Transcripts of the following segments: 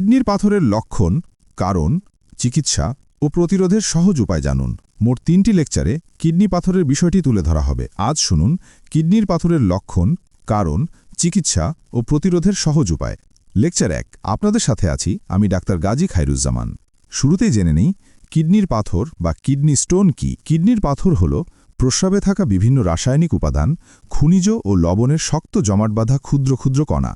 কিডনির পাথরের লক্ষণ, কারণ, চিকিৎসা ও প্রতিরোধের সহজ উপায় জানুন। মোট 3টি লেকচারে কিডনি পাথরের বিষয়টি তুলে ধরা হবে। আজ শুনুন কিডনির পাথরের লক্ষণ, কারণ, চিকিৎসা ও প্রতিরোধের সহজ উপায়। লেকচার 1। আপনাদের সাথে আছি আমি ডাক্তার গাজী খায়রুজ্জামান। শুরুতেই জেনে নিই কিডনির পাথর বা কিডনি স্টোন কি। কিডনির পাথর হল প্রস্রাবে থাকা বিভিন্ন রাসায়নিক উপাদান, খনিজ ও লবণের শক্ত জমাট বাঁধা ক্ষুদ্র ক্ষুদ্র কণা,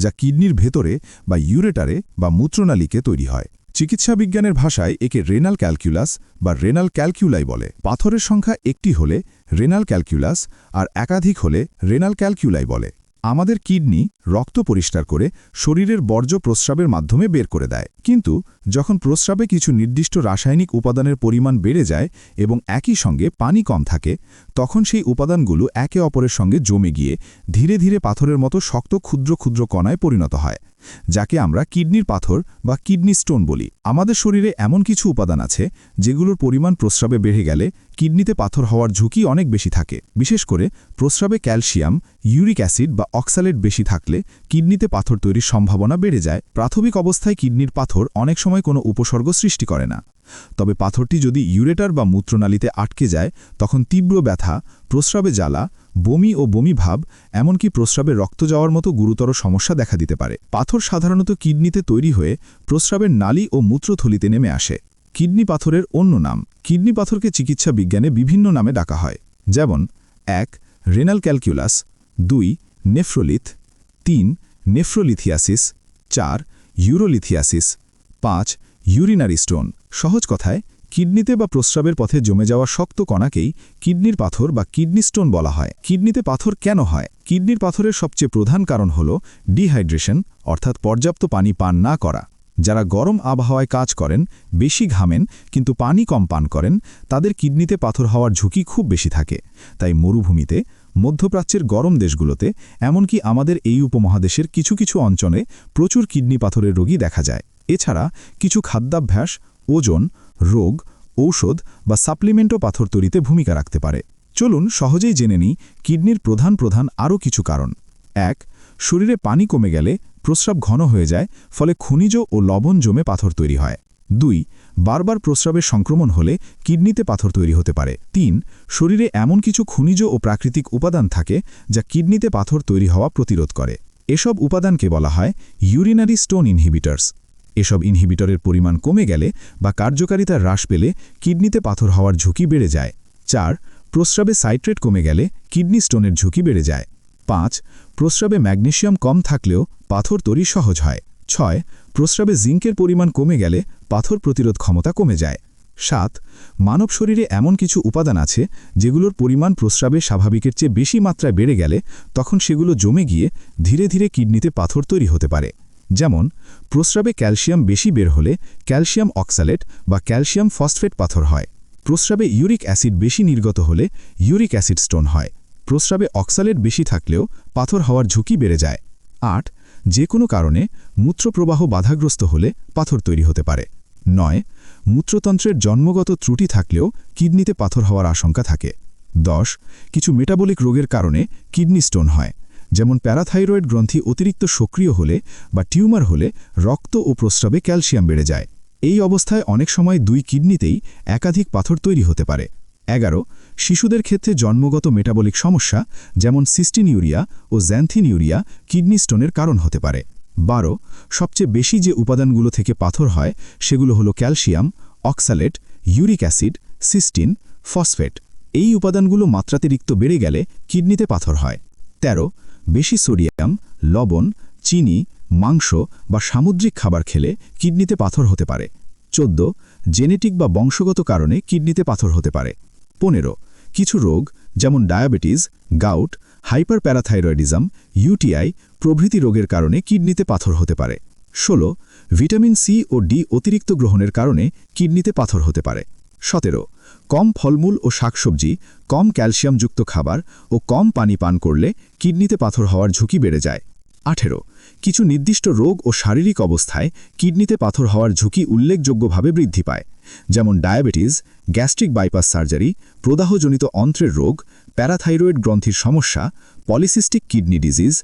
যা কিডনির ভেতরে বা ইউরেটারে বা মূত্রনালীকে তৈরি হয়। চিকিৎসা বিজ্ঞানের ভাষায় একে রেনাল ক্যালকুলাস বা রেনাল ক্যালকুলাই বলে। পাথরের সংখ্যা একটি হলে রেনাল ক্যালকুলাস আর একাধিক হলে রেনাল ক্যালকুলাই বলে। আমাদের কিডনি রক্ত পরিষ্কার করে শরীরের বর্জ্য প্রস্রাবের মাধ্যমে বের করে দেয়। কিন্তু যখন প্রস্রাবে কিছু নির্দিষ্ট রাসায়নিক উপাদানের পরিমাণ বেড়ে যায় এবং একই সঙ্গে পানি কম থাকে, তখন সেই উপাদানগুলো একে অপরের সঙ্গে জমে গিয়ে ধীরে ধীরে পাথরের মতো শক্ত ক্ষুদ্র ক্ষুদ্র কণায় পরিণত হয়, যাকে আমরা কিডনির পাথর বা কিডনি স্টোন বলি। আমাদের শরীরে এমন কিছু উপাদান আছে যেগুলোর পরিমাণ প্রস্রাবে বেড়ে গেলে কিডনিতে পাথর হওয়ার ঝুঁকি অনেক বেশি থাকে। বিশেষ করে প্রস্রাবে ক্যালসিয়াম, ইউরিক অ্যাসিড বা অক্সালেট বেশি থাকলে কিডনিতে পাথর তৈরির সম্ভাবনা বেড়ে যায়। প্রাথমিক অবস্থায় কিডনির পাথর অনেক সময় কোনো উপসর্গ সৃষ্টি করে না। তবে পাথরটি যদি ইউরেটার বা মূত্রনালীতে আটকে যায়, তখন তীব্র ব্যথা, প্রস্রাবে জ্বালা, বমি ও বমি ভাব, এমনকি প্রস্রাবে রক্ত যাওয়ার মতো গুরুতর সমস্যা দেখা দিতে পারে। পাথর সাধারণত কিডনিতে তৈরি হয়ে প্রস্রাবের নালী ও মূত্রথলিতে নেমে আসে। কিডনি পাথরের অন্য নাম। কিডনি পাথরকে চিকিৎসা বিজ্ঞানে বিভিন্ন নামে ডাকা হয়, যেমন 1. Renal calculus, 2. নেফ্রোলিথ, 3. Nephrolithiasis, 4. Urolithiasis, 5. Urinary stone. সহজ কথায় কিডনিতে বা প্রস্রাবের পথে জমে যাওয়া শক্ত কণাকেই কিডনির পাথর বা কিডনি স্টোন বলা হয়। কিডনিতে পাথর কেন হয়? কিডনির পাথরের সবচেয়ে প্রধান কারণ হল ডিহাইড্রেশন, অর্থাৎ পর্যাপ্ত পানি পান না করা। যারা গরম আবহাওয়ায় কাজ করেন, বেশি ঘামেন কিন্তু পানি কম পান করেন, তাদের কিডনিতে পাথর হওয়ার ঝুঁকি খুব বেশি থাকে। তাই মরুভূমিতে, মধ্যপ্রাচ্যের গরম দেশগুলোতে, এমনকি আমাদের এই উপমহাদেশের কিছু কিছু অঞ্চলে প্রচুর কিডনি পাথরের রোগী দেখা যায়। এছাড়া কিছু খাদ্যাভ্যাস, ওজন, রোগ, ঔষধ বা সাপ্লিমেন্টও পাথর তৈরিতে ভূমিকা রাখতে পারে। চলুন সহজেই জেনে নিই কিডনির প্রধান আরও কিছু কারণ। 1. শরীরে পানি কমে গেলে প্রস্রাব ঘন হয়ে যায়, ফলে খনিজ ও লবণ জমে পাথর তৈরি হয়। 2. বারবার প্রস্রাবের সংক্রমণ হলে কিডনিতে পাথর তৈরি হতে পারে। 3. শরীরে এমন কিছু খনিজ ও প্রাকৃতিক উপাদান থাকে যা কিডনিতে পাথর তৈরি হওয়া প্রতিরোধ করে। এসব উপাদানকে বলা হয় ইউরিনারি স্টোন ইনহিবিটরস। এসব ইনহিবিটরের পরিমাণ কমে গেলে বা কার্যকারিতা হ্রাস পেলে কিডনিতে পাথর হওয়ার ঝুঁকি বেড়ে যায়। 4. প্রস্রাবে সাইট্রেট কমে গেলে কিডনি স্টোনের ঝুঁকি বেড়ে যায়। 5. প্রস্রাবে ম্যাগনেসিয়াম কম থাকলেও পাথর তৈরি সহজ হয়। 6. প্রস্রাবে জিঙ্কের পরিমাণ কমে গেলে পাথর প্রতিরোধ ক্ষমতা কমে যায়। 7. মানব শরীরে এমন কিছু উপাদান আছে যেগুলোর পরিমাণ প্রস্রাবে স্বাভাবিকের চেয়ে বেশি মাত্রায় বেড়ে গেলে তখন সেগুলো জমে গিয়ে ধীরে ধীরে কিডনিতে পাথর তৈরি হতে পারে। যেমন প্রস্রাবে ক্যালসিয়াম বেশি বের হলে ক্যালসিয়াম অক্সালেট বা ক্যালসিয়াম ফসফেট পাথর হয়। প্রস্রাবে ইউরিক অ্যাসিড বেশি নির্গত হলে ইউরিক অ্যাসিড স্টোন হয়। প্রস্রাবে অক্সালেট বেশি থাকলেও পাথর হওয়ার ঝুঁকি বেড়ে যায়। 8. যে কোনো কারণে মূত্রপ্রবাহ বাধাগ্রস্ত হলে পাথর তৈরি হতে পারে। 9. মূত্রতন্ত্রের জন্মগত ত্রুটি থাকলেও কিডনিতে পাথর হওয়ার আশঙ্কা থাকে। 10. কিছু মেটাবলিক রোগের কারণে কিডনি স্টোন হয়, যেমন প্যারাথাইরয়েড গ্রন্থি অতিরিক্ত সক্রিয় হলে বা টিউমার হলে রক্ত ও প্রস্রাবে ক্যালসিয়াম বেড়ে যায়। এই অবস্থায় অনেক সময় 2 কিডনিতেই একাধিক পাথর তৈরি হতে পারে। 11. শিশুদের ক্ষেত্রে জন্মগত মেটাবলিক সমস্যা যেমন সিস্টিনিউরিয়া ও জ্যান্থিনিউরিয়া কিডনি স্টোনের কারণ হতে পারে। 12. সবচেয়ে বেশি যে উপাদানগুলো থেকে পাথর হয় সেগুলো হলো calcium, oxalate, uric acid, cystine, phosphate. এই উপাদানগুলো মাত্রাতিরিক্ত বেড়ে গেলে কিডনিতে পাথর হয়। 13. বেশি সোডিয়াম, লবণ, চিনি, মাংস বা সামুদ্রিক খাবার খেলে কিডনিতে পাথর হতে পারে। 14. জেনেটিক বা বংশগত কারণে কিডনিতে পাথর হতে পারে। 15. কিছু রোগ যেমন ডায়াবেটিস, গাউট, হাইপারপ্যারাথাইরয়েডিজম, ইউটিআই প্রভৃতি রোগের কারণে কিডনিতে পাথর হতে পারে। 16. ভিটামিন সি ও ডি অতিরিক্ত গ্রহণের কারণে কিডনিতে পাথর হতে পারে। 17. কম ফলমূল ও শাকসবজি, কম ক্যালসিয়ামযুক্ত খাবার ও কম পানি পান করলে কিডনিতে পাথর হওয়ার ঝুঁকি বেড়ে যায়। 18. কিছু নির্দিষ্ট রোগ ও শারীরিক অবস্থায় কিডনিতে পাথর হওয়ার ঝুঁকি উল্লেখযোগ্যভাবে বৃদ্ধি পায়, যেমন ডায়াবেটিস, গ্যাস্ট্রিক বাইপাস সার্জারি, প্রদাহজনিত অন্ত্রের রোগ, প্যারাথাইরয়েড গ্রন্থির সমস্যা, পলিসিস্টিক কিডনি ডিজিজ,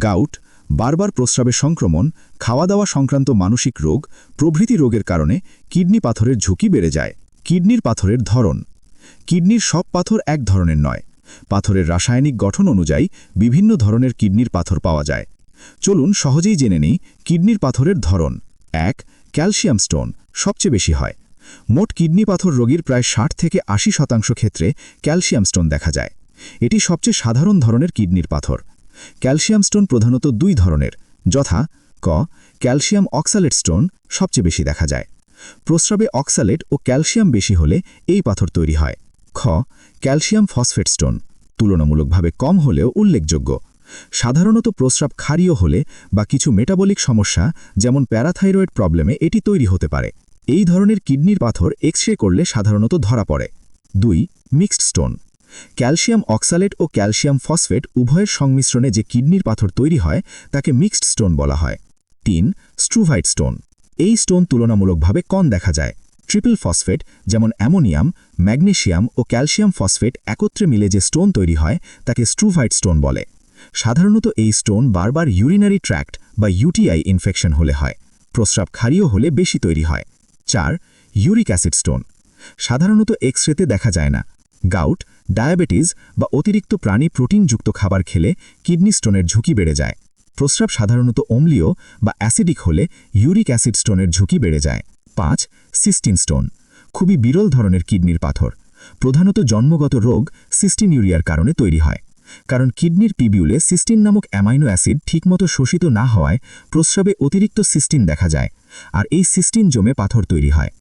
গাউট, বারবার প্রস্রাবের সংক্রমণ, খাওয়া দাওয়া সংক্রান্ত মানসিক রোগ প্রভৃতি রোগের কারণে কিডনি পাথরের ঝুঁকি বেড়ে যায়। কিডনির পাথরের ধরন। কিডনির সব পাথর এক ধরনের নয়। পাথরের রাসায়নিক গঠন অনুযায়ী বিভিন্ন ধরনের কিডনির পাথর পাওয়া যায়। চলুন সহজেই জেনে নিই কিডনির পাথরের ধরন। ১. ক্যালসিয়াম স্টোন সবচেয়ে বেশি হয়। মোট কিডনি পাথর রোগীর প্রায় ৬০ থেকে ৮০% ক্ষেত্রে ক্যালসিয়াম স্টোন দেখা যায়। এটি সবচেয়ে সাধারণ ধরনের কিডনির পাথর। ক্যালসিয়াম স্টোন প্রধানত দুই ধরনের, যথা ক. ক্যালসিয়াম অক্সালেট স্টোন সবচেয়ে বেশি দেখা যায়। প্রস্রাবে অক্সালেট ও ক্যালসিয়াম বেশি হলে এই পাথর তৈরি হয়। খ. ক্যালসিয়াম ফসফেট স্টোন তুলনামূলকভাবে কম হলেও উল্লেখযোগ্য। সাধারণত প্রস্রাব ক্ষারীয় হলে বা কিছু মেটাবলিক সমস্যা যেমন প্যারাথাইরয়েড প্রবলেমে এটি তৈরি হতে পারে। এই ধরনের কিডনির পাথর এক্স-রে করলে সাধারণত ধরা পড়ে। ২. Mixed stone. ক্যালসিয়াম অক্সালেট ও ক্যালসিয়াম ফসফেট উভয়ের সংমিশ্রণে যে কিডনির পাথর তৈরি হয় তাকে মিক্সড স্টোন বলা হয়। ৩. স্ট্রুভাইট স্টোন। এই স্টোন তুলনামূলকভাবে কম দেখা যায়। ট্রিপল ফসফেট যেমন অ্যামোনিয়াম, ম্যাগনেসিয়াম ও ক্যালসিয়াম ফসফেট একত্রে মিলে যে স্টোন তৈরি হয় তাকে স্ট্রুভাইট স্টোন বলে। সাধারণত এই স্টোন বারবার ইউরিনারি ট্র্যাক্ট বা ইউটিআই ইনফেকশন হলে হয়। প্রস্রাব ক্ষারীয় হলে বেশি তৈরি হয়। ৪. Uric acid stone. সাধারণত এক্স-রেতে দেখা যায় না। গাউট, ডায়াবেটিস বা অতিরিক্ত প্রাণী প্রোটিনযুক্ত খাবার খেলে কিডনি স্টোনের ঝুঁকি বেড়ে যায়। প্রস্রাব সাধারণত অম্লীয় বা অ্যাসিডিক হলে ইউরিক অ্যাসিড স্টোনের ঝুঁকি বেড়ে যায়। ৫. সিস্টিন স্টোন খুবই বিরল ধরনের কিডনির পাথর। প্রধানত জন্মগত রোগ সিস্টিনিউরিয়ার কারণে তৈরি হয়। কারণ কিডনির টিবিউলে সিস্টিন নামক অ্যামাইনো অ্যাসিড ঠিকমতো শোষিত না হওয়ায় প্রস্রাবে অতিরিক্ত সিস্টিন দেখা যায়, আর এই সিস্টিন জমে পাথর তৈরি হয়।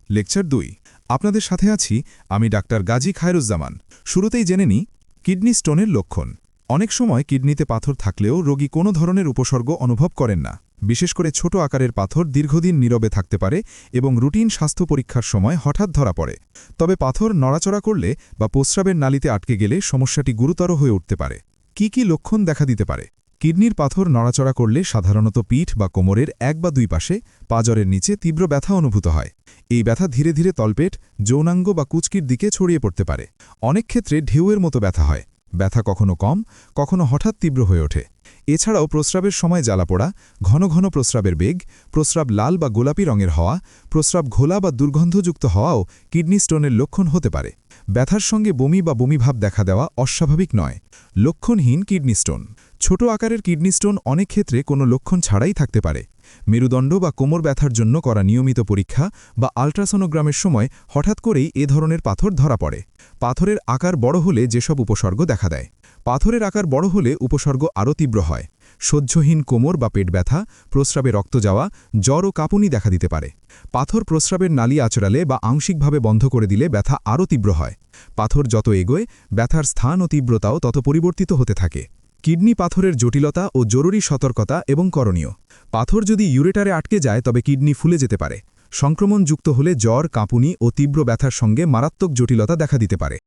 লেকচার ২। আপনাদের সাথে আছি আমি ডাক্তার গাজী খায়রুজ্জামান। শুরুতেই জেনে নিই কিডনি স্টোনের লক্ষণ। অনেক সময় কিডনিতে পাথর থাকলেও রোগী কোনো ধরনের উপসর্গ অনুভব করেন না। বিশেষ করে ছোট আকারের পাথর দীর্ঘদিন নীরবে থাকতে পারে এবং রুটিন স্বাস্থ্য পরীক্ষার সময় হঠাৎ ধরা পড়ে। তবে পাথর নড়াচড়া করলে বা প্রস্রাবের নালীতে আটকে গেলে সমস্যাটি গুরুতর হয়ে উঠতে পারে। কি কি লক্ষণ দেখা দিতে পারে? কিডনির পাথর নড়াচড়া করলে সাধারণত পিঠ বা কোমরের এক বা দুই পাশে পাঁজরের নিচে তীব্র ব্যথা অনুভূত হয়। এই ব্যথা ধীরে ধীরে তলপেট, যৌনাঙ্গ বা কুচকির দিকে ছড়িয়ে পড়তে পারে। অনেক ক্ষেত্রে ঢেউয়ের মতো ব্যথা হয়। ব্যথা কখনো কম, কখনো হঠাৎ তীব্র হয়ে ওঠে। এছাড়াও প্রস্রাবের সময় জ্বালাপোড়া, ঘন ঘন প্রস্রাবের বেগ, প্রস্রাব লাল বা গোলাপি রঙের হওয়া, প্রস্রাব ঘোলা বা দুর্গন্ধযুক্ত হওয়াও কিডনি স্টোনের লক্ষণ হতে পারে। ব্যথার সঙ্গে বমি বা বমিভাব দেখা দেওয়া অস্বাভাবিক নয়। লক্ষণহীন কিডনি স্টোন। ছোট আকারের কিডনি স্টোন অনেক ক্ষেত্রে কোনো লক্ষণ ছাড়াই থাকতে পারে। মেরুদণ্ড বা কোমর ব্যথার জন্য করা নিয়মিত পরীক্ষা বা আল্ট্রাসোনোগ্রামের সময় হঠাৎ করেই এ ধরনের পাথর ধরা পড়ে। পাথরের আকার বড় হলে যেসব উপসর্গ দেখা দেয়। পাথরের আকার বড় হলে উপসর্গ আরও তীব্র হয়। সহ্যহীন কোমর বা পেট ব্যথা, প্রস্রাবে রক্ত যাওয়া, জ্বর ও কাঁপুনি দেখা দিতে পারে। পাথর প্রস্রাবের নালী আঁচড়ালে বা আংশিকভাবে বন্ধ করে দিলে ব্যথা আরও তীব্র হয়। পাথর যত এগোয় ব্যথার স্থান ও তীব্রতাও তত পরিবর্তিত হতে থাকে। কিডনি পাথরের জটিলতা ও জরুরি সতর্কতা এবং করণীয়। পাথর যদি ইউরেটারে আটকে যায় তবে কিডনি ফুলে যেতে পারে। সংক্রমণযুক্ত হলে জ্বর, কাঁপুনি ও তীব্র ব্যথার সঙ্গে মারাত্মক জটিলতা দেখা দিতে পারে।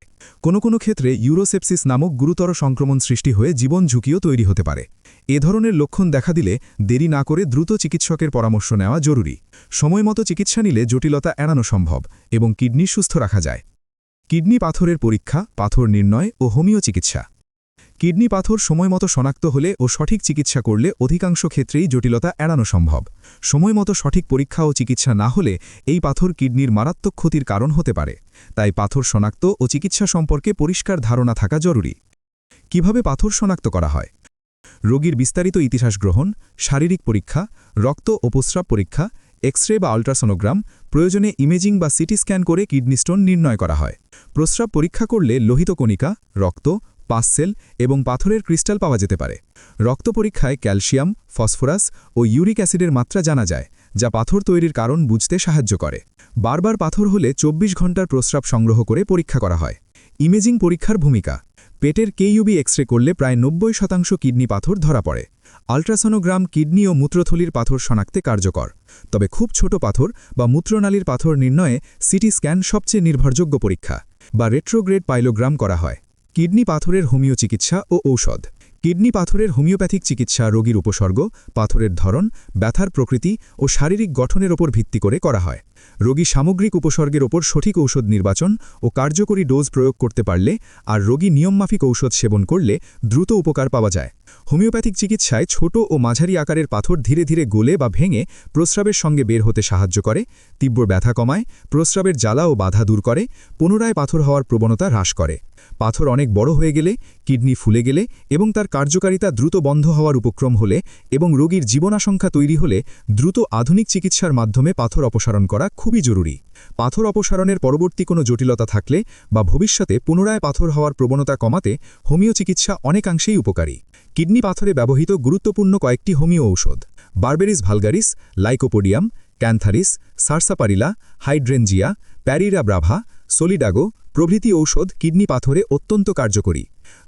কোনো কোনো ক্ষেত্রে ইউরোসেপসিস নামক গুরুতর সংক্রমণ সৃষ্টি হয়ে জীবন ঝুঁকিও তৈরি হতে পারে। এ ধরনের লক্ষণ দেখা দিলে দেরি না করে দ্রুত চিকিৎসকের পরামর্শ নেওয়া জরুরি। সময়মতো চিকিৎসা নিলে জটিলতা এড়ানো সম্ভব এবং কিডনি সুস্থ রাখা যায়। কিডনি পাথরের পরীক্ষা, পাথর নির্ণয় ও হোমিও চিকিৎসা। কিডনি পাথর সময়মতো শনাক্ত হলে ও সঠিক চিকিৎসা করলে অধিকাংশ ক্ষেত্রেই জটিলতা এড়ানো সম্ভব। সময়মতো সঠিক পরীক্ষা ও চিকিৎসা না হলে এই পাথর কিডনির মারাত্মক ক্ষতির কারণ হতে পারে। তাই পাথর শনাক্ত ও চিকিৎসা সম্পর্কে পরিষ্কার ধারণা থাকা জরুরি। কিভাবে পাথর শনাক্ত করা হয়? রোগীর বিস্তারিত ইতিহাস গ্রহণ, শারীরিক পরীক্ষা, রক্ত ও প্রস্রাব পরীক্ষা, এক্স-রে বা আল্ট্রাসোনোগ্রাম, প্রয়োজনে ইমেজিং বা সিটি স্ক্যান করে কিডনি স্টোন নির্ণয় করা হয়। প্রস্রাব পরীক্ষা করলে লোহিত কণিকা, রক্ত, পাসসেল এবং পাথরের ক্রিস্টাল পাওয়া যেতে পারে। রক্ত পরীক্ষায় ক্যালসিয়াম, ফসফরাস ও ইউরিক অ্যাসিডের মাত্রা জানা যায়, যা পাথর তৈরির কারণ বুঝতে সাহায্য করে। বারবার পাথর হলে 24 ঘন্টার প্রস্রাব সংগ্রহ করে পরীক্ষা করা হয়। ইমেজিং পরীক্ষার ভূমিকা। পেটের কেইউবি এক্স-রে করলে প্রায় 90% কিডনি পাথর ধরা পড়ে। আল্ট্রাসোনোগ্রাম কিডনি ও মূত্রথলির পাথর শনাক্তে কার্যকর। তবে খুব ছোট পাথর বা মূত্রনালীর পাথর নির্ণয়ে সিটি স্ক্যান সবচেয়ে নির্ভরযোগ্য পরীক্ষা বা রেট্রোগ্রেড পাইলোগ্রাম করা হয়। কিডনি পাথরের হোমিও চিকিৎসা ও ঔষধ। কিডনি পাথরের হোমিওপ্যাথিক চিকিৎসা রোগীর উপসর্গ, পাথরের ধরন, ব্যথার প্রকৃতি ও শারীরিক গঠনের ওপর ভিত্তি করে করা হয়। রোগী সামগ্রিক উপসর্গের ওপর সঠিক ঔষধ নির্বাচন ও কার্যকরী ডোজ প্রয়োগ করতে পারলে আর রোগী নিয়মমাফিক ঔষধ সেবন করলে দ্রুত উপকার পাওয়া যায়। হোমিওপ্যাথিক চিকিৎসায় ছোট ও মাঝারি আকারের পাথর ধীরে ধীরে গলে বা ভেঙে প্রস্রাবের সঙ্গে বের হতে সাহায্য করে, তীব্র ব্যথা কমায়, প্রস্রাবের জ্বালা ও বাধা দূর করে, পুনরায় পাথর হওয়ার প্রবণতা হ্রাস করে। পাথর অনেক বড় হয়ে গেলে, কিডনি ফুলে গেলে এবং তার কার্যকারিতা দ্রুত বন্ধ হওয়ার উপক্রম হলে এবং রোগীর জীবনাশঙ্কা তৈরি হলে দ্রুত আধুনিক চিকিৎসার মাধ্যমে পাথর অপসারণ করা খুবই জরুরি। পাথর অপসারণের পরবর্তী কোনো জটিলতা থাকলে বা ভবিষ্যতে পুনরায় পাথর হওয়ার প্রবণতা কমাতে হোমিও চিকিৎসা অনেকাংশেই উপকারী। কিডনি পাথরে ব্যবহৃত গুরুত্বপূর্ণ কয়েকটি হোমিও ঔষধ: berberis vulgaris, lycopodium, cantharis, sarsaparilla, hydrangea, pareira brava, solidago প্রভৃতি ঔষধ কিডনি পাথরে অত্যন্ত কার্যকরী।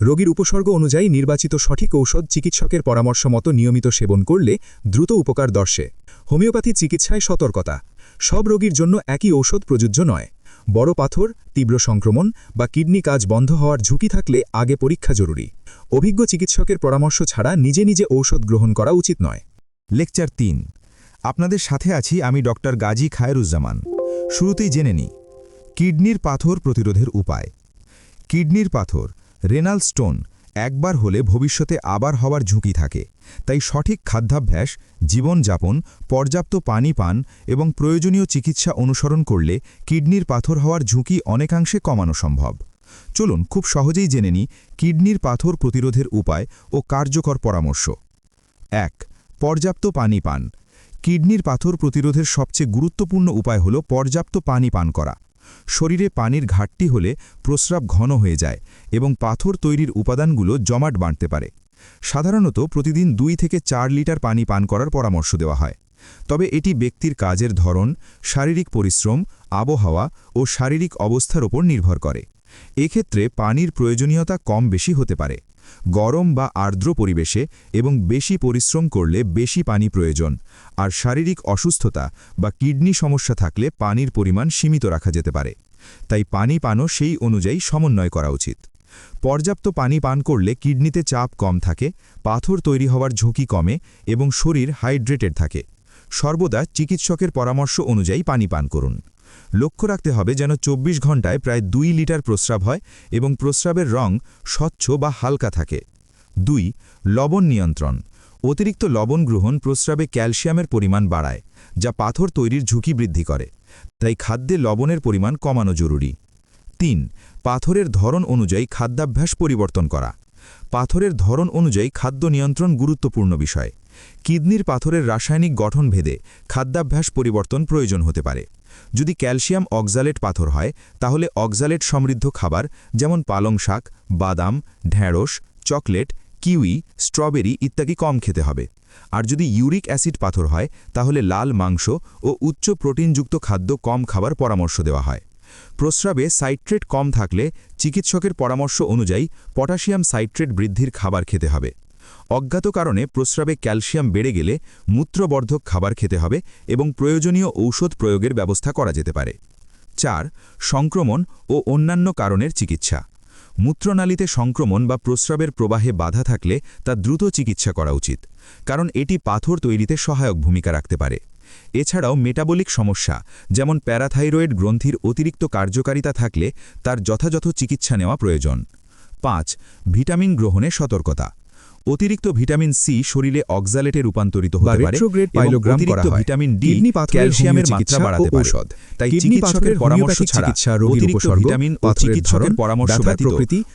রোগীর উপসর্গ অনুযায়ী নির্বাচিত সঠিক ঔষধ চিকিৎসকের পরামর্শ মতো নিয়মিত সেবন করলে দ্রুত উপকার দর্শে। হোমিওপ্যাথি চিকিৎসায় সতর্কতা: সব রোগীর জন্য একই ঔষধ প্রযোজ্য নয়। বড় পাথর, তীব্র সংক্রমণ বা কিডনি কাজ বন্ধ হওয়ার ঝুঁকি থাকলে আগে পরীক্ষা জরুরি। অভিজ্ঞ চিকিৎসকের পরামর্শ ছাড়া নিজে নিজে ঔষধ গ্রহণ করা উচিত নয়। লেকচার 3। আপনাদের সাথে আছি আমি ডক্টর গাজী খায়রুজ্জামান। শুরুতেই জেনে নিই কিডনির পাথর প্রতিরোধের উপায়। কিডনির পাথর, রেনাল স্টোন একবার হলে ভবিষ্যতে আবার হওয়ার ঝুঁকি থাকে, তাই সঠিক খাদ্যাভ্যাস, জীবনযাপন, পর্যাপ্ত পানি পান এবং প্রয়োজনীয় চিকিৎসা অনুসরণ করলে কিডনির পাথর হওয়ার ঝুঁকি অনেকাংশে কমানো সম্ভব। চলুন খুব সহজেই জেনে নিই কিডনির পাথর প্রতিরোধের উপায় ও কার্যকর পরামর্শ। 1. পর্যাপ্ত পানি পান। কিডনির পাথর প্রতিরোধের সবচেয়ে গুরুত্বপূর্ণ উপায় হল পর্যাপ্ত পানি পান করা। শরীরে পানির ঘাটতি হলে প্রস্রাব ঘন হয়ে যায় এবং পাথর তৈরির উপাদানগুলো জমাট বাঁধতে পারে। সাধারণত প্রতিদিন 2 থেকে 4 লিটার পানি পান করার পরামর্শ দেওয়া হয়। তবে এটি ব্যক্তির কাজের ধরন, শারীরিক পরিশ্রম, আবহাওয়া ও শারীরিক অবস্থার ওপর নির্ভর করে। এক্ষেত্রে পানির প্রয়োজনীয়তা কম বেশি হতে পারে। গরম বা আর্দ্র পরিবেশে এবং বেশি পরিশ্রম করলে বেশি পানি প্রয়োজন, আর শারীরিক অসুস্থতা বা কিডনি সমস্যা থাকলে পানির পরিমাণ সীমিত রাখা যেতে পারে। তাই পানি পানও সেই অনুযায়ী সমন্বয় করা উচিত। পর্যাপ্ত পানি পান করলে কিডনিতে চাপ কম থাকে, পাথর তৈরি হওয়ার ঝুঁকি কমে এবং শরীর হাইড্রেটেড থাকে। সর্বদা চিকিৎসকের পরামর্শ অনুযায়ী পানি পান করুন। লক্ষ্য রাখতে হবে যেন 24 ঘন্টায় প্রায় 2 লিটার প্রস্রাব হয় এবং প্রস্রাবের রং স্বচ্ছ বা হালকা থাকে। 2. লবণ নিয়ন্ত্রণ। অতিরিক্ত লবণ গ্রহণ প্রস্রাবে ক্যালসিয়ামের পরিমাণ বাড়ায়, যা পাথর তৈরির ঝুঁকি বৃদ্ধি করে। তাই খাদ্যে লবণের পরিমাণ কমানো জরুরি। 3. পাথরের ধরন অনুযায়ী খাদ্যাভ্যাস পরিবর্তন করা। পাথরের ধরন অনুযায়ী খাদ্য নিয়ন্ত্রণ গুরুত্বপূর্ণ বিষয়। কিডনির পাথরের রাসায়নিক গঠন ভেদে খাদ্যাভ্যাস পরিবর্তন প্রয়োজন হতে পারে। যদি ক্যালসিয়াম অক্সালেট পাথর হয় তাহলে অক্সালেট সমৃদ্ধ খাবার যেমন পালং শাক, বাদাম, ঢেঁড়স, চকলেট, কিউই, স্ট্রবেরি ইত্যাদি কম খেতে হবে। আর যদি ইউরিক অ্যাসিড পাথর হয় তাহলে লাল মাংস ও উচ্চ প্রোটিনযুক্ত খাদ্য কম খাবার পরামর্শ দেওয়া হয়। প্রস্রাবে সাইট্রেট কম থাকলে চিকিৎসকের পরামর্শ অনুযায়ী পটাশিয়াম সাইট্রেট বৃদ্ধির খাবার খেতে হবে। অজ্ঞাত কারণে প্রস্রাবে ক্যালসিয়াম বেড়ে গেলে মূত্রবর্ধক খাবার খেতে হবে এবং প্রয়োজনীয় ঔষধ প্রয়োগের ব্যবস্থা করা যেতে পারে। 4. সংক্রমণ ও অন্যান্য কারণের চিকিৎসা। মূত্রনালীতে সংক্রমণ বা প্রস্রাবের প্রবাহে বাধা থাকলে তা দ্রুত চিকিৎসা করা উচিত, কারণ এটি পাথর তৈরিতে সহায়ক ভূমিকা রাখতে পারে। এছাড়াও মেটাবলিক সমস্যা যেমন প্যারাথাইরয়েড গ্রন্থির অতিরিক্ত কার্যকারিতা থাকলে তার যথাযথ চিকিৎসা নেওয়া প্রয়োজন। 5. ভিটামিন গ্রহণে সতর্কতা। অতিরিক্ত ভিটামিন সি শরীরে অক্সালেটে রূপান্তরিত হতে পারে এবং অতিরিক্ত ভিটামিন ডি ক্যালসিয়ামের মাত্রা বাড়াতে পারে। তাই চিকিৎসকের পরামর্শ ছাড়া অতিরিক্ত ভিটামিন ও চিকিৎসকের পরামর্শ ব্যতীত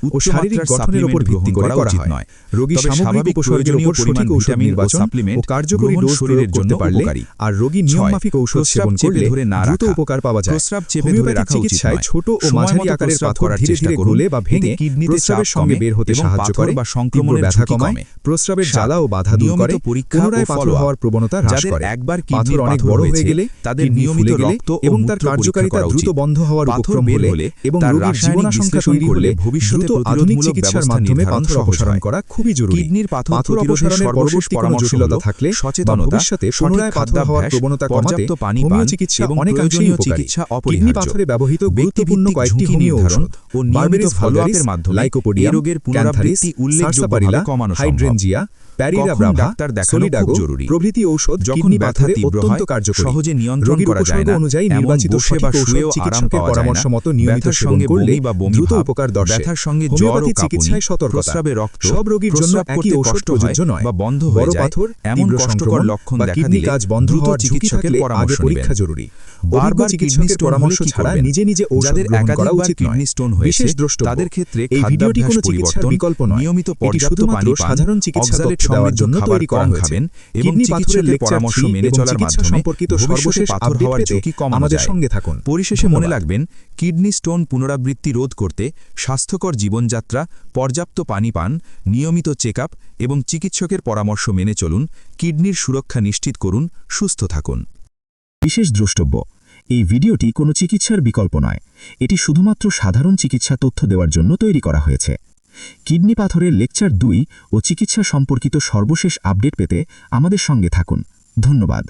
উচ্চ শারীরিক গঠনের উপর ভিত্তি করে করা উচিত নয়। রোগী সামগ্রিক উপসর্গের উপর সঠিক ভিটামিন ও সাপ্লিমেন্ট ও কার্যকরী ডোজ শরীরের জন্য উপকারী। আর রোগী নিয়মমাফিক ঔষধ সেবন করলে দ্রুত উপকার পাওয়া যায়। প্রস্রাব চেপে ধরে রাখা উচিত নয়। ছোট ও মাঝারি আকারের পাথর ধীরে ধীরে গলে বা ভেঙে কিডনিতে চাপের সঙ্গে বের হতে সাহায্য করে বা সংক্রমণের ব্যথা কমায়, প্রস্রাবের জ্বালা ও বাধা দূর করে, পুনরায় পাথর হওয়ার প্রবণতা হ্রাস করে। একবার পাথর অনেক বড় হয়ে গেলে তাদের নিয়মিত রক্ত এবং তার কার্যকারিতা দ্রুত বন্ধ হওয়ার উপক্রম হলে এবং রোগীর জীবনাশঙ্কা তৈরি করলে ভবিষ্যতে আধুনিক চিকিৎসার মাধ্যমে পাথর অপসারণ করা খুবই জরুরি। কিডনির পাথর অপসারণের পরবর্তী কোনো জটিলতা থাকলে সচেতনতা, ভবিষ্যতে পুনরায় পাথর হওয়ার প্রবণতা কমাতে হোমিও চিকিৎসা অনেকাংশেই উপকারী। কিডনি পাথরে ব্যবহৃত গুরুত্বপূর্ণ কয়েকটি হোমিও ঔষধ বারবেরিস ভালগারিস, লাইকোপোডিয়াম, রোগের পুনরাবৃত্তি উল্লেখযোগ্যভাবে কমানো সম্ভব। হাইড্রেনজিয়া, প্যারিরা কখন ব্রাভা, ডাক্তার দেখানো খুব সোলিডাগো জরুরি। প্রভৃতি ঔষধ যখন কিডনি ব্যথা পাথরে তীব্র অত্যন্ত হয়, কার্যকরী। সহজে নিয়ন্ত্রণ রোগীর করা যায় উপসর্গ না, অনুযায়ী এমন নির্বাচিত বসে সঠিক বা ঔষধ শুয়েও আরাম চিকিৎসকের পাওয়া যায় না। পরামর্শ মতো নিয়মিত ব্যথার সেবন সঙ্গে করলে বমি বা বমি দ্রুত ভাব, উপকার দর্শে। ব্যথার সঙ্গে জ্বর ও হোমিওপ্যাথি কাঁপুনি, চিকিৎসায় সতর্কতা। প্রস্রাবে রক্ত, সব রোগীর জন্য প্রস্রাব একই করতে ঔষধ কষ্ট হয় প্রযোজ্য নয়। বা বন্ধ হয়ে বড় যায়, পাথর, এমন তীব্র কষ্টকর সংক্রমণ লক্ষণ বা দেখা কিডনি দিলে কাজ বন্ধ দ্রুত হওয়ার ঝুঁকি চিকিৎসকের থাকলে পরামর্শ আগে নেবেন। পরীক্ষা জরুরি। অভিজ্ঞ বারবার কিডনি চিকিৎসকের স্টোন পরামর্শ হলে কি ছাড়া করবেন? নিজে নিজে ঔষধ যাদের গ্রহণ করা একাধিকবার উচিত নয়। কিডনি স্টোন হয়েছে বিশেষ দ্রষ্টব্য, তাদের ক্ষেত্রে এই ভিডিওটি খাদ্যাভ্যাস কোনো চিকিৎসার পরিবর্তন, বিকল্প নয়। নিয়মিত এটি পর্যাপ্ত শুধুমাত্র পানি পান, সাধারণ চিকিৎসা অক্সালেট তথ্য দেওয়ার সমৃদ্ধ জন্য খাবার তৈরি করা কম হয়েছে। খাবেন এবং কিডনি পাথরের চিকিৎসকের লেকচার পরামর্শ 3 মেনে এবং চলার চিকিৎসা মাধ্যমে সম্পর্কিত ভবিষ্যতে সর্বশেষ পাথর আপডেট হওয়ার পেতে ঝুঁকি কমানো আমাদের যায়। সঙ্গে থাকুন। পরিশেষে মনে ধন্যবাদ। রাখবেন, কিডনি স্টোন পুনরাবৃত্তি রোধ করতে স্বাস্থ্যকর জীবনযাত্রা, পর্যাপ্ত পানি পান, নিয়মিত চেকআপ এবং চিকিৎসকের পরামর্শ মেনে চলুন। কিডনির সুরক্ষা নিশ্চিত করুন, সুস্থ থাকুন। বিশেষ দ্রষ্টব্য, এই ভিডিওটি কোনো চিকিৎসার বিকল্প নয়। এটি শুধুমাত্র সাধারণ চিকিৎসা তথ্য দেওয়ার জন্য তৈরি করা হয়েছে। কিডনি পাথরের লেকচার 2 ও চিকিৎসা সম্পর্কিত সর্বশেষ আপডেট পেতে আমাদের সঙ্গে থাকুন। ধন্যবাদ।